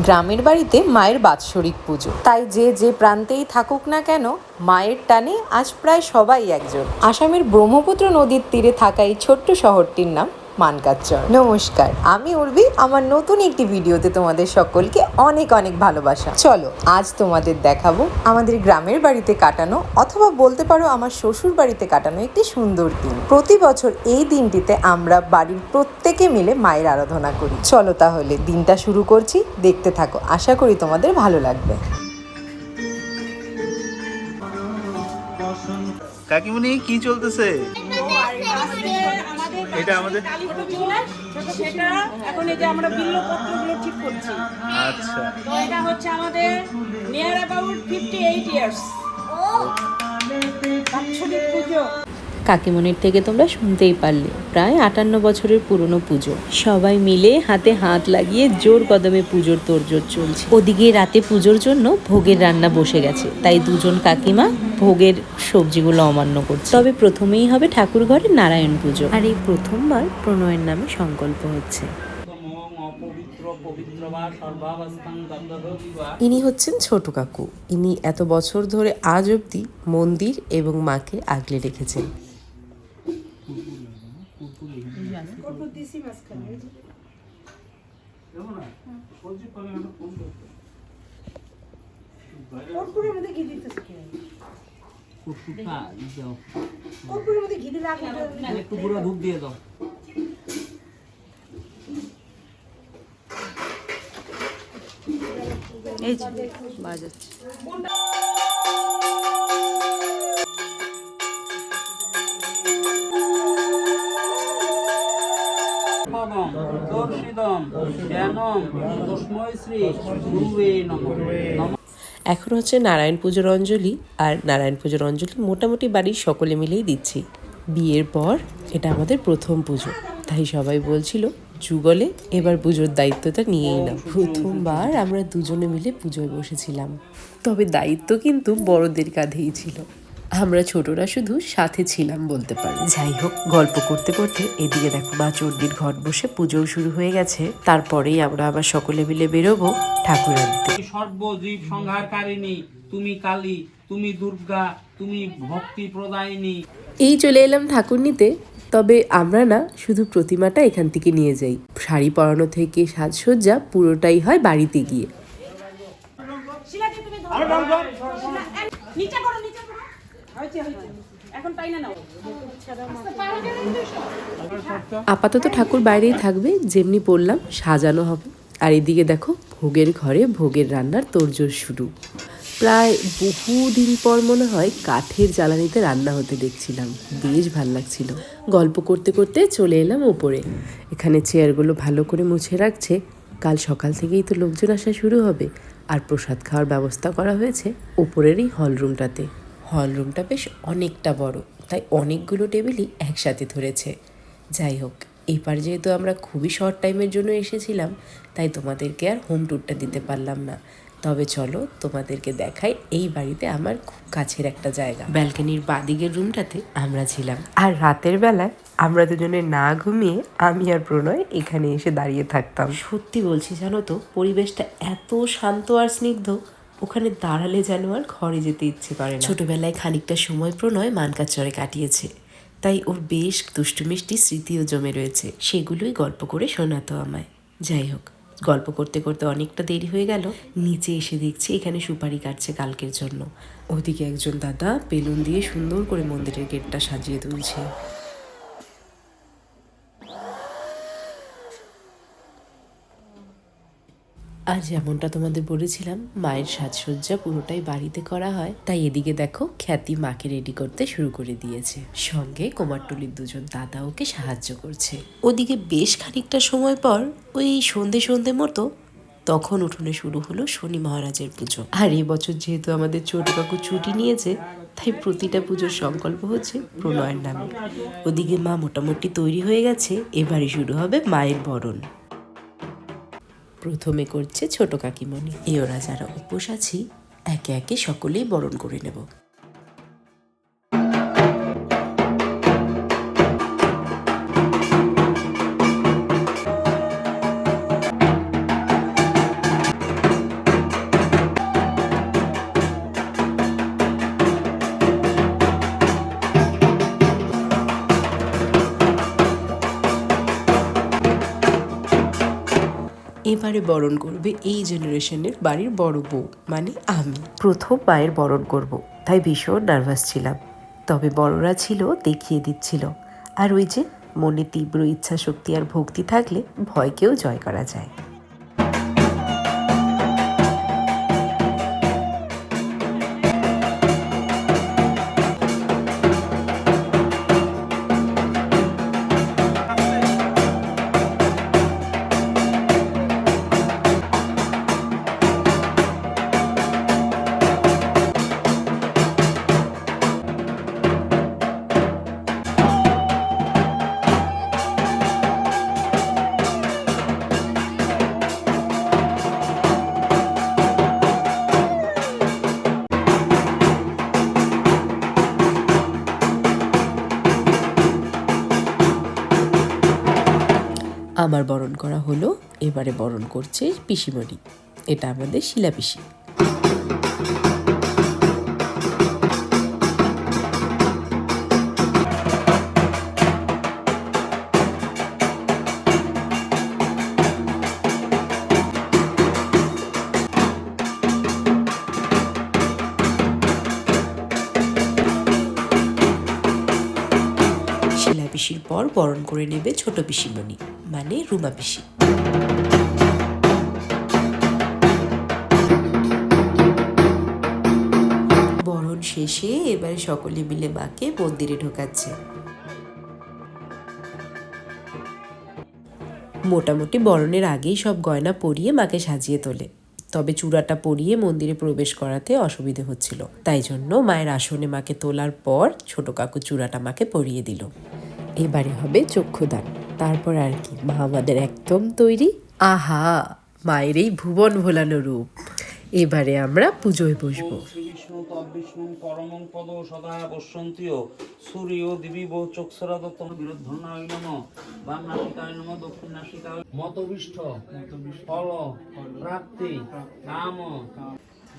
গ্রামের বাড়িতে মায়ের বাৎসরিক পুজো, তাই যে যে প্রান্তেই থাকুক না কেন মায়ের টানে আজ প্রায় সবাই একজন। আসামের ব্রহ্মপুত্র নদীর তীরে থাকা এই ছোট্ট শহরটির নাম মানকাচর। নমস্কার, আমি উর্বি। আমার নতুন একটি ভিডিওতে তোমাদের সকলকে অনেক অনেক ভালোবাসা। চলো আজ তোমাদের দেখাবো আমাদের গ্রামের বাড়িতে কাটানো, অথবা বলতে পারো আমার শ্বশুর বাড়িতে কাটানো একটি সুন্দর দিন। প্রতি বছর এই দিনটিতে আমরা বাড়ির প্রত্যেকে মিলে মায়ের আরাধনা করি। চলো তাহলে দিনটা শুরু করছি, দেখতে থাকো, আশা করি তোমাদের ভালো লাগবে। কাকিমণি কি চলতেছে? এটা আমাদের সেটা এখন এই যে আমরা বিল্লপত্রগুলো ঠিক করছি। আচ্ছা, তো এটা হচ্ছে আমাদের নিয়ার অ্যাবাউট 58 ইয়ার্স বাৎসরিক পুজো। কাকিমণির থেকে তোমরা শুনতেই পারলে, প্রায় 58 বছরের পুরনো পুজো। সবাই মিলে হাতে হাত লাগিয়ে জোর কদমে পুজোর তোড়জোড় চলছে। ওদিকে রাতে পুজোর জন্য ভোগের রান্না বসে গেছে, তাই দুজন কাকিমা ভোগের সবজিগুলো অমান্য করছে। তবে প্রথমেই হবে ঠাকুর ঘরে নারায়ণ পুজো, আর এই প্রথমবার প্রণয়ের নামে সংকল্প হচ্ছে। ইনি হচ্ছেন ছোট কাকু। ইনি এত বছর ধরে আজ অবধি মন্দির এবং মাকে আগলে রেখেছেন। একটু পুরো ধূপ দিয়ে দাও। এই যে বাজাচ্ছে। এখন হচ্ছে নারায়ণ পুজোর অঞ্জলি, আর নারায়ণ পুজোর অঞ্জলি মোটামুটি বাড়ির সকলে মিলেই দিচ্ছি। বিয়ের পর এটা আমাদের প্রথম পুজো, তাই সবাই বলছিল যুগলে এবার পুজোর দায়িত্বটা নিয়েই না। প্রথমবার আমরা দুজনে মিলে পুজোয় বসেছিলাম, তবে দায়িত্ব কিন্তু বড়দের কাঁধেই ছিল, আমরা ছোটরা শুধু সাথে ছিলাম বলতে পারি। যাই হোক, গল্প করতে করতে এদিকে দেখো মা চণ্ডীর ঘট বসে পুজোও শুরু হয়ে গেছে। তারপরেই আমরা আবার সকলে মিলে বেরোবো ঠাকুর আনতে। সর্বজীব সংহারকারিণী তুমি কালী, তুমি দুর্গা, তুমি ভক্তি প্রদায়িনী। এই চলে এলাম ঠাকুর নিতে। তবে আমরা না শুধু প্রতিমাটা এখান থেকে নিয়ে যাই, শাড়ি পরানো থেকে সাজসজ্জা পুরোটাই হয় বাড়িতে গিয়ে। আপাতত ঠাকুর বাইরেই থাকবে, যেমনি পড়লাম সাজানো হবে। আর এদিকে দেখো ভোগের ঘরে ভোগের রান্নার তোড়জোড় শুরু। প্রায় বহুদিন পর মনে হয় কাঠের জ্বালানিতে রান্না হতে দেখছিলাম, বেশ ভাল লাগছিল। গল্প করতে করতে চলে এলাম ওপরে। এখানে চেয়ারগুলো ভালো করে মুছে রাখছে, কাল সকাল থেকেই তো লোকজন আসা শুরু হবে। আর প্রসাদ খাওয়ার ব্যবস্থা করা হয়েছে ওপরের এই হলরুমটাতে। হলরুমটা বেশ অনেকটা বড়, তাই অনেকগুলো টেবিলই একসাথে ধরেছে। যাই হোক, এবার যেহেতু আমরা খুবই শর্ট টাইমের জন্য এসেছিলাম, তাই তোমাদেরকে আর হোম ট্যুরটা দিতে পারলাম না। তবে চলো তোমাদেরকে দেখাই এই বাড়িতে আমার খুব কাছের একটা জায়গা। ব্যালকনির বাদিকের রুমটাতে আমরা ছিলাম, আর রাতের বেলায় আমরা দুজনে না ঘুমিয়ে আমি আর প্রণয় এখানে এসে দাঁড়িয়ে থাকতাম। সত্যি বলছি, জানো তো, পরিবেশটা এত শান্ত আর স্নিগ্ধ, ওখানে দাঁড়ালে যেন আর ঘরে যেতে ইচ্ছে করে না। ছোটবেলায় খানিকটা সময় প্রণয় মানকাচরে কাটিয়েছে, তাই ওর বেশ দুষ্টু মিষ্টি স্মৃতিও জমে রয়েছে, সেগুলোই গল্প করে শোনাতো আমায়। যাই হোক, গল্প করতে করতে অনেকটা দেরি হয়ে গেল। নিচে এসে দেখছি এখানে সুপারি কাটছে কালকের জন্য। ওদিকে একজন দাদা বেলুন দিয়ে সুন্দর করে মন্দিরের গেটটা সাজিয়ে তুলছে। আর যেমনটা তোমাদের বলেছিলাম, মায়ের সাজসজ্জা পুরোটাই বাড়িতে করা হয়, তাই এদিকে দেখো খ্যাতি মাকে রেডি করতে শুরু করে দিয়েছে। সঙ্গে কুমারটুলির দুজন দাদা ওকে সাহায্য করছে। ওদিকে বেশ খানিকটা সময় পর ওই সন্ধে সন্ধে মতো তখন উঠোনে শুরু হলো শনি মহারাজের পুজো। আর এবছর যেহেতু আমাদের ছোট কাকু ছুটি নিয়েছে, তাই প্রতিটা পুজোর সংকল্প হচ্ছে প্রণয়ের নামে। ওদিকে মা মোটামুটি তৈরি হয়ে গেছে, এবারই শুরু হবে মায়ের বরণ। প্রথমে করছে ছোট কাকিমণি। ওরা যারা উপোস আছি একে একে সকলেই বরণ করে নেব। এবারে বরণ করবে এই জেনারেশনের বাড়ির বড় বউ মানে আমি। প্রথম মায়ের বরণ করব, তাই ভীষণ নার্ভাস ছিলাম। তবে বড়রা ছিল, দেখিয়ে দিচ্ছিল। আর ওই যে মনে তীব্র ইচ্ছা শক্তি আর ভক্তি থাকলে ভয়কেও জয় করা যায়। আমার বরণ করা হলো, এবারে বরণ করছে পিসিমণি। এটা আমাদের শিলা পিসি। শিলা পিসির পর বরণ করে নেবে ছোট পিসিমণি মানে রুমা পিসি। বরণ শেষে এবারে সকলে মিলে মাকে মন্দিরে ঢোকাচ্ছে। মোটামুটি বরণের আগেই সব গয়না পরিয়ে মাকে সাজিয়ে তোলে। তবে চূড়াটা পরিয়ে মন্দিরে প্রবেশ করাতে অসুবিধে হচ্ছিল, তাই জন্য মায়ের আসনে মাকে তোলার পর ছোট কাকু চূড়াটা মাকে পরিয়ে দিল। এবারে হবে চক্ষুদান। তারপর আর কি, মা আমাদের একদম তৈরি। আহা, মায়ের এই ভুবন ভোলানো রূপ। এবারে আমরা পুজোয় বসবো। শ্রী বিষ্ণু তদ্বিষ্ণু পরমং পদ সদা বসন্তীয় সূর্য দিবি বহু চক্ষুরাদত্ত বিরুদ্ধনায় নমঃ বাম নাসিকায় নমঃ দক্ষিণ নাসিকায় মতবিষ্ঠ ফল প্রাপ্তি কাম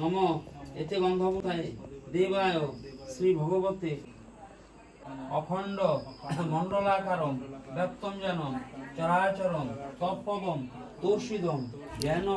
নমঃ এতে গন্ধবতায় দেবায় শ্রী ভগবতে অখণ্ড মণ্ডলাকারম ব্যক্তম জানম চরাচরম তৎপদম তোষিদম।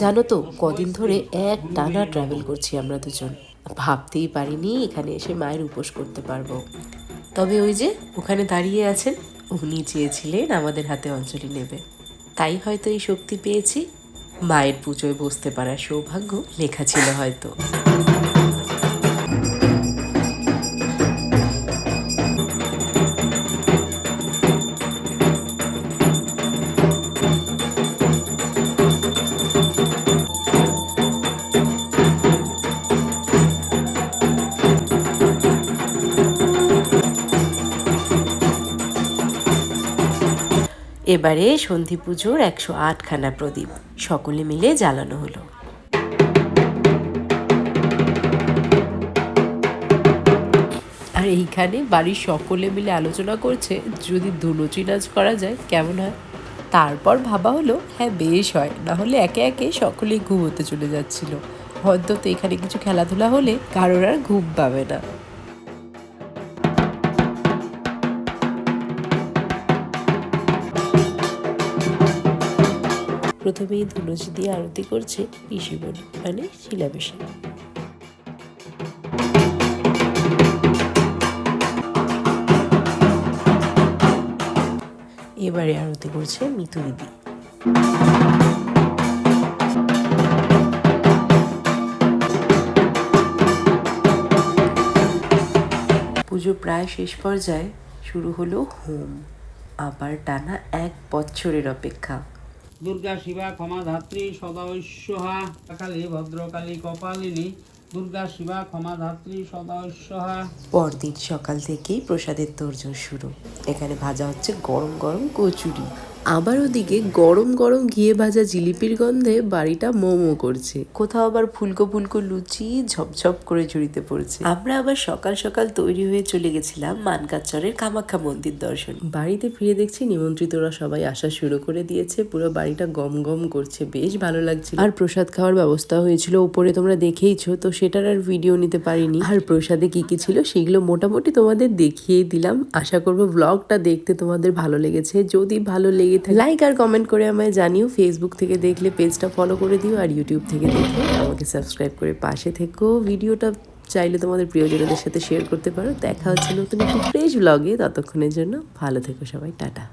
জানো তো কদিন ধরে এক টানা ট্রাভেল করছি আমরা দুজন। ভাবতেই পারিনি এখানে এসে মায়ের উপোস করতে পারবো। তবে ওই যে ওখানে দাঁড়িয়ে আছেন, উনি চেয়েছিলেন আমাদের হাতে অঞ্জলি নেবে, তাই হয়তো এই শক্তি পেয়েছি। মায়ের পুজোয় বসতে পারার সৌভাগ্য লেখা ছিল হয়তো। এবারে সন্ধি পুজোর 108খানা প্রদীপ সকলে মিলে জ্বালানো হলো। আর এইখানে বাড়ির সকলে মিলে আলোচনা করছে যদি ধুনুচি নাচ করা যায় কেমন হয়। তারপর ভাবা হলো হ্যাঁ বেশ হয়, না হলে একে একে সকলেই ঘুমোতে চলে যাচ্ছিল। অন্তত এখানে কিছু খেলাধুলা হলে কারোর আর ঘুম পাবে না। প্রথমেই ধুনুচি দিয়ে আরতি করছে পিসিমণি মানে শিলা পিসি। এবারে আরতি করছে মিতু দিদি। পুজো প্রায় শেষ পর্যায়ে, শুরু হলো হোম। আবার টানা 1 বছরের অপেক্ষা। দুর্গা শিবা ক্ষমা ধাত্রী সদা ঐশ্বহা কালী ভদ্রকালী কপালিনী দুর্গা শিবা ক্ষমা ধাত্রী সদা ঐশ্বহা। পরদিন সকাল থেকেই প্রসাদের তোড়জোড় শুরু। এখানে ভাজা হচ্ছে গরম গরম কচুরি। আবার ওদিকে গরম গরম ঘিয়ে ভাজা জিলিপির গন্ধে বাড়িটা মোমো করছে। কোথাও আবার ফুলকো ফুলকো লুচি ঝপঝপ করে ঝুড়িতে পড়ছে। আমরা আবার সকাল সকাল তৈরি হয়ে চলে গেছিলাম মানকাচরের কামাখ্যা মন্দির দর্শন। বাড়িতে ফিরে দেখছি নিমন্ত্রিতরা সবাই আসা শুরু করে দিয়েছে। পুরো বাড়িটা গম গম করছে, বেশ ভালো লাগছে। আর প্রসাদ খাওয়ার ব্যবস্থা হয়েছিল উপরে, তোমরা দেখেইছো, তো সেটার আর ভিডিও নিতে পারিনি। আর প্রসাদে কি কি ছিল সেগুলো মোটামুটি তোমাদের দেখিয়ে দিলাম। আশা করবো ব্লগটা দেখতে তোমাদের ভালো লেগেছে। যদি ভালো লেগে লেগে থাকে লাইক আর কমেন্ট করে আমায় জানিও। ফেসবুক থেকে দেখলে পেজটা ফলো করে দিও, আর ইউটিউব থেকে দেখলে আমাকে সাবস্ক্রাইব করে পাশে থেকো। ভিডিওটা চাইলে তোমাদের প্রিয়জনদের সাথে শেয়ার করতে পারো। দেখা হচ্ছে নতুন একটি ফ্রেশ ব্লগে, ততক্ষণের জন্য ভালো থেকো সবাই, টাটা।